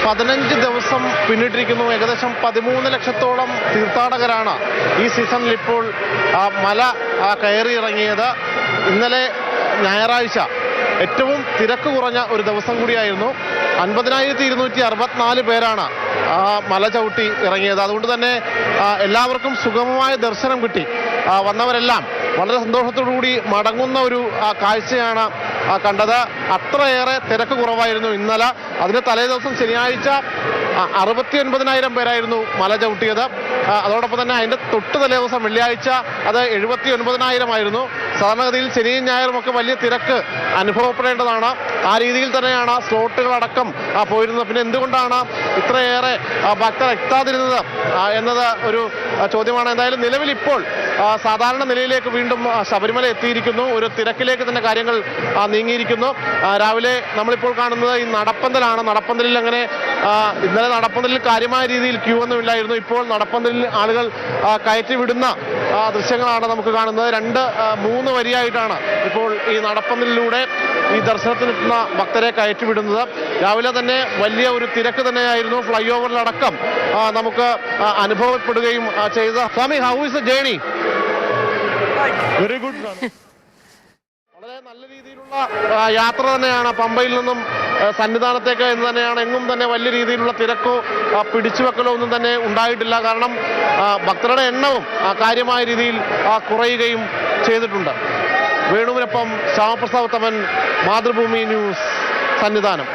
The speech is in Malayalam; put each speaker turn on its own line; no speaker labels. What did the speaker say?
15 ദിവസം പിന്നിട്ടിരിക്കുന്നു. ഏകദേശം 13 ലക്ഷത്തോളം തീർത്ഥാടകരാണ് ഈ സീസണിൽ ഇപ്പോൾ മല കയറി ഇറങ്ങിയത്. ഇന്നലെ ഞായറാഴ്ച ഏറ്റവും തിരക്ക് കുറഞ്ഞ ഒരു ദിവസം കൂടിയായിരുന്നു. 50,264 പേരാണ് മല ചവിട്ടി ഇറങ്ങിയത്. അതുകൊണ്ട് തന്നെ എല്ലാവർക്കും സുഗമമായ ദർശനം കിട്ടി. വന്നവരെല്ലാം വളരെ സന്തോഷത്തോടുകൂടി മടങ്ങുന്ന ഒരു കാഴ്ചയാണ് കണ്ടത്. അത്രയേറെ തിരക്ക് കുറവായിരുന്നു ഇന്നലെ. അതിന് തലേദിവസം ശനിയാഴ്ച 69,000 പേരായിരുന്നു മല ചവിട്ടിയത്. അതോടൊപ്പം തന്നെ അതിൻ്റെ തൊട്ട് തലേദിവസം വെള്ളിയാഴ്ച അത് 79,000 ആയിരുന്നു. സാധാരണഗതിയിൽ ശനിയും ഞായറും ഒക്കെ വലിയ തിരക്ക് അനുഭവപ്പെടേണ്ടതാണ്. ആ രീതിയിൽ തന്നെയാണ് സ്ലോട്ടുകളടക്കം പോയിരുന്നത്. പിന്നെ എന്തുകൊണ്ടാണ് ഇത്രയേറെ ഭക്തർ എത്താതിരുന്നത് എന്നത് ഒരു ചോദ്യമാണ്. എന്തായാലും നിലവിൽ ഇപ്പോൾ സാധാരണ നിലയിലേക്ക് വീണ്ടും ശബരിമല എത്തിയിരിക്കുന്നു. ഒരു തിരക്കിലേക്ക് തന്നെ കാര്യങ്ങൾ നീങ്ങിയിരിക്കുന്നു. രാവിലെ നമ്മളിപ്പോൾ കാണുന്നത് ഈ നടപ്പന്തലാണ്. നടപ്പന്തലിൽ അങ്ങനെ ഇന്നലെ നടപ്പന്തലിൽ കാര്യമായ രീതിയിൽ ക്യൂ ഒന്നും ഇല്ലായിരുന്നു. ഇപ്പോൾ നടപ്പന്തലിൽ ആളുകൾ കയറ്റി വിടുന്ന ദൃശ്യങ്ങളാണ് നമുക്ക് കാണുന്നത്. 2-3 വരിയായിട്ടാണ് ഇപ്പോൾ ഈ നടപ്പന്തലിലൂടെ ഈ ദർശനത്തിനെത്തുന്ന ഭക്തരെ കയറ്റി വിടുന്നത്. രാവിലെ തന്നെ വലിയ ഒരു തിരക്ക് തന്നെയായിരുന്നു. ഫ്ലൈ ഓവറിലടക്കം നമുക്ക് അനുഭവപ്പെടുകയും ചെയ്ത. Swami, how is the journey? Very good. വളരെ നല്ല രീതിയിലുള്ള യാത്ര തന്നെയാണ്. പമ്പയിൽ നിന്നും സന്നിധാനത്തേക്ക് എന്ന് തന്നെയാണ്. എങ്ങും തന്നെ വലിയ രീതിയിലുള്ള തിരക്കോ പിടിച്ചുവെക്കലോ ഒന്നും തന്നെ ഉണ്ടായിട്ടില്ല. കാരണം ഭക്തരുടെ എണ്ണവും കാര്യമായ രീതിയിൽ കുറയുകയും ചെയ്തിട്ടുണ്ട്. വേണുവിനൊപ്പം ശ്യാമപ്രസാദ് ഉത്തമൻ, മാതൃഭൂമി ന്യൂസ്, സന്നിധാനം.